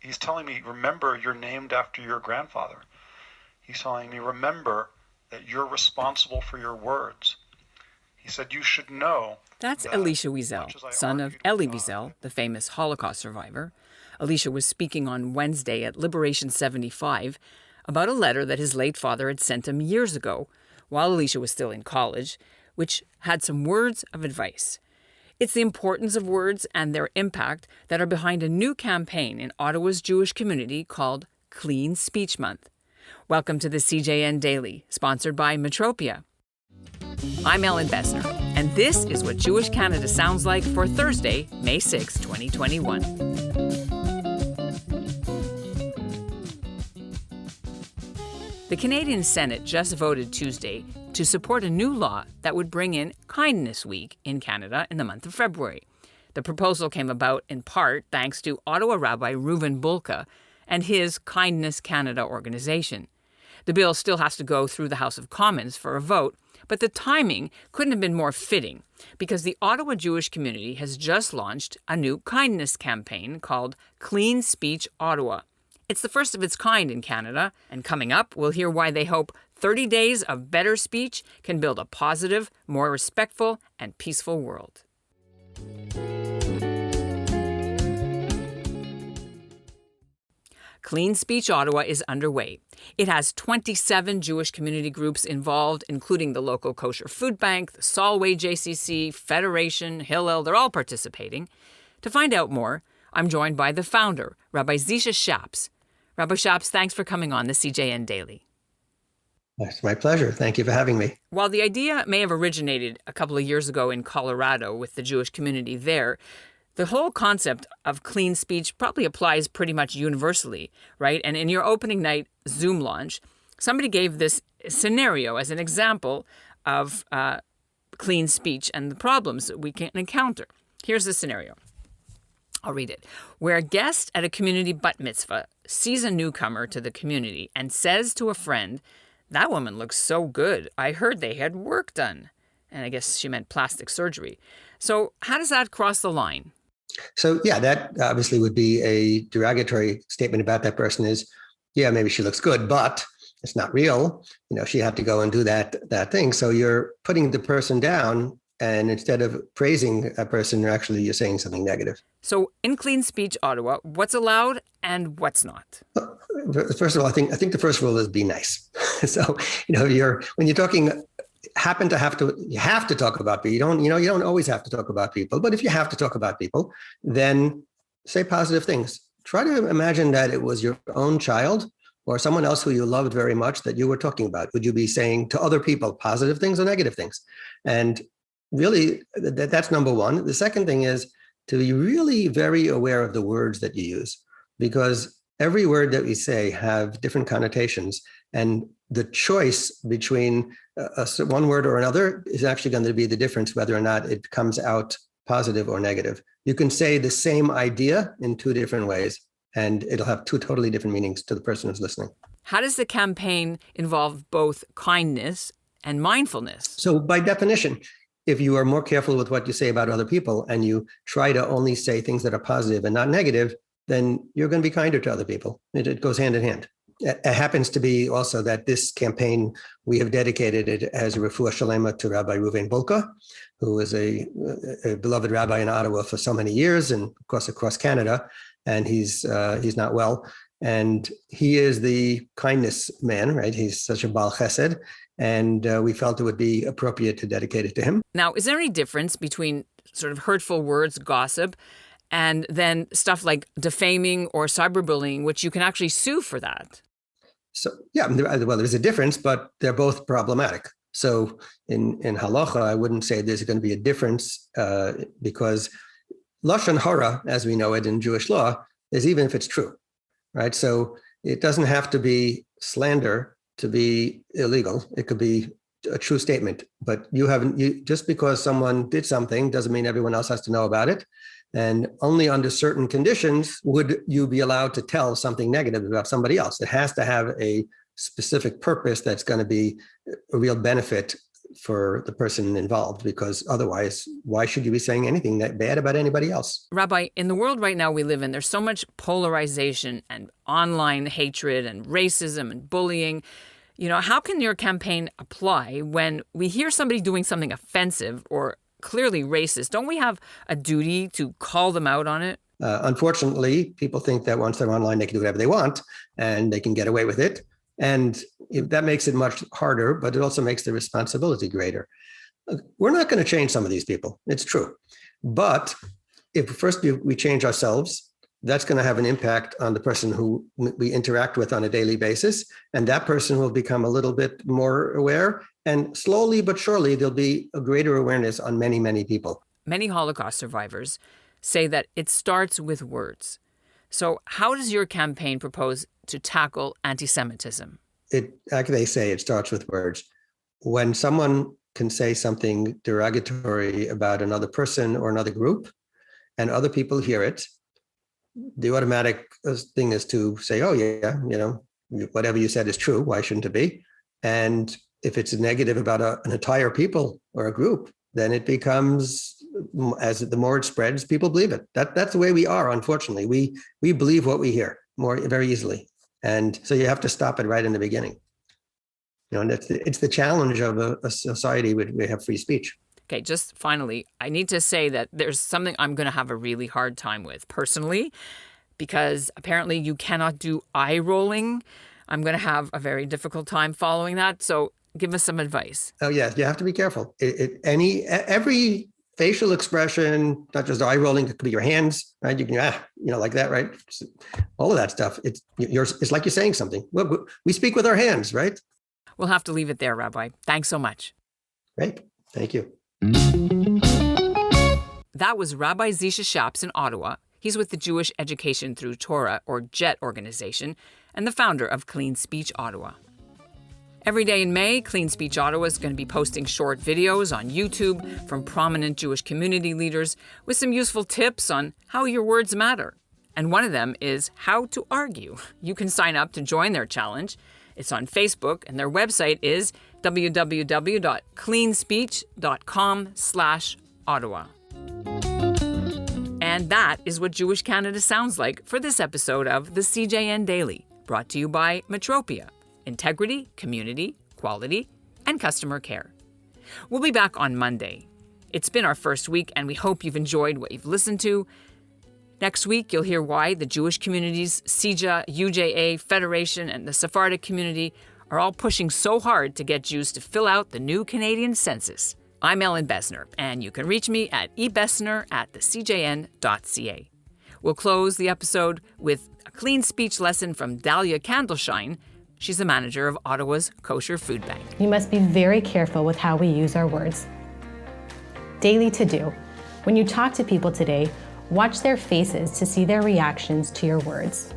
He's telling me, remember, you're named after your grandfather. He's telling me, remember that you're responsible for your words. He said, you should know That's that Elisha Wiesel, much as I son of argued Elie with God, Wiesel, the famous Holocaust survivor. Elisha was speaking on Wednesday at Liberation 75 about a letter that his late father had sent him years ago, while Elisha was still in college, which had some words of advice. It's the importance of words and their impact that are behind a new campaign in Ottawa's Jewish community called Clean Speech Month. Welcome to the CJN Daily, sponsored by Metropia. I'm Ellen Bessner, and this is what Jewish Canada sounds like for Thursday, May 6, 2021. The Canadian Senate just voted Tuesday to support a new law that would bring in Kindness Week in Canada in the month of February. The proposal came about in part thanks to Ottawa Rabbi Reuven Bulka and his Kindness Canada organization. The bill still has to go through the House of Commons for a vote, but the timing couldn't have been more fitting because the Ottawa Jewish community has just launched a new kindness campaign called Clean Speech Ottawa. It's the first of its kind in Canada, and coming up, we'll hear why they hope 30 days of better speech can build a positive, more respectful, and peaceful world. Clean Speech Ottawa is underway. It has 27 Jewish community groups involved, including the local Kosher Food Bank, the Solway JCC, Federation, Hillel. They're all participating. To find out more, I'm joined by the founder, Rabbi Zisha Shapps. Rabbi Shapps, thanks for coming on the CJN Daily. It's my pleasure. Thank you for having me. While the idea may have originated a couple of years ago in Colorado with the Jewish community there, the whole concept of clean speech probably applies pretty much universally, right? And in your opening night Zoom launch, somebody gave this scenario as an example of clean speech and the problems that we can encounter. Here's the scenario. I'll read it. Where a guest at a community bat mitzvah sees a newcomer to the community and says to a friend, "That woman looks so good. I heard they had work done." And I guess she meant plastic surgery. So how does that cross the line? So, yeah, that obviously would be a derogatory statement about that person is, yeah, maybe she looks good, but it's not real. She had to go and do that thing. So you're putting the person down, and instead of praising a person, you're saying something negative. So in Clean Speech Ottawa, what's allowed and what's not? First of all, I think the first rule is be nice. So, when you're talking, you have to talk about people. You don't always have to talk about people, but if you have to talk about people, then say positive things. Try to imagine that it was your own child or someone else who you loved very much that you were talking about. Would you be saying to other people positive things or negative things? And really, that's number one. The second thing is to be really very aware of the words that you use, because every word that we say have different connotations, and the choice between one word or another is actually going to be the difference whether or not it comes out positive or negative. You can say the same idea in two different ways, and it'll have two totally different meanings to the person who's listening. How does the campaign involve both kindness and mindfulness? So by definition, if you are more careful with what you say about other people and you try to only say things that are positive and not negative, then you're going to be kinder to other people. It goes hand in hand. It happens to be also that this campaign, we have dedicated it as a refuah shalema to Rabbi Reuven Bulka, who is a beloved rabbi in Ottawa for so many years, and of course across Canada, and he's not well. And he is the kindness man, right? He's such a Baal Chesed, and we felt it would be appropriate to dedicate it to him. Now, is there any difference between sort of hurtful words, gossip, and then stuff like defaming or cyberbullying, which you can actually sue for that? So, yeah, well, there's a difference, but they're both problematic. So in halacha, I wouldn't say there's going to be a difference because lashon hara, as we know it in Jewish law, is even if it's true, right? So it doesn't have to be slander to be illegal. It could be a true statement, but just because someone did something doesn't mean everyone else has to know about it. And only under certain conditions would you be allowed to tell something negative about somebody else. It has to have a specific purpose that's going to be a real benefit for the person involved, because otherwise, why should you be saying anything that bad about anybody else? Rabbi, in the world right now we live in, there's so much polarization and online hatred and racism and bullying. How can your campaign apply when we hear somebody doing something offensive or clearly racist? Don't we have a duty to call them out on it? Unfortunately, people think that once they're online, they can do whatever they want and they can get away with it. And that makes it much harder, but it also makes the responsibility greater. We're not going to change some of these people. It's true. But if first we change ourselves, that's going to have an impact on the person who we interact with on a daily basis. And that person will become a little bit more aware. And slowly but surely, there'll be a greater awareness on many, many people. Many Holocaust survivors say that it starts with words. So how does your campaign propose to tackle anti-Semitism? Like they say, it starts with words. When someone can say something derogatory about another person or another group, and other people hear it, the automatic thing is to say, oh, yeah, whatever you said is true. Why shouldn't it be? And if it's a negative about an entire people or a group, then it becomes, as the more it spreads, people believe it. That's the way we are, unfortunately. We believe what we hear very easily. And so you have to stop it right in the beginning. And it's the challenge of a society where we have free speech. Okay, just finally, I need to say that there's something I'm going to have a really hard time with personally, because apparently you cannot do eye rolling. I'm going to have a very difficult time following that. So give us some advice. Oh, yeah, you have to be careful. Every facial expression, not just eye rolling, it could be your hands, right? You can, like that, right? All of that stuff. It's like you're saying something. We speak with our hands, right? We'll have to leave it there, Rabbi. Thanks so much. Great. Thank you. That was Rabbi Zisha Shaps in Ottawa. He's with the Jewish Education Through Torah, or JET organization, and the founder of Clean Speech Ottawa. Every day in May, Clean Speech Ottawa is going to be posting short videos on YouTube from prominent Jewish community leaders with some useful tips on how your words matter. And one of them is how to argue. You can sign up to join their challenge. It's on Facebook, and their website is www.cleanspeech.com/Ottawa. And that is what Jewish Canada sounds like for this episode of the CJN Daily, brought to you by Metropia. Integrity, community, quality, and customer care. We'll be back on Monday. It's been our first week, and we hope you've enjoyed what you've listened to. Next week, you'll hear why the Jewish communities, CJA, UJA, Federation, and the Sephardic community are all pushing so hard to get Jews to fill out the new Canadian census. I'm Ellen Besner, and you can reach me at ebesner@thecjn.ca. We'll close the episode with a clean speech lesson from Dahlia Candleshine. She's the manager of Ottawa's Kosher Food Bank. We must be very careful with how we use our words. Daily to-do. When you talk to people today, watch their faces to see their reactions to your words.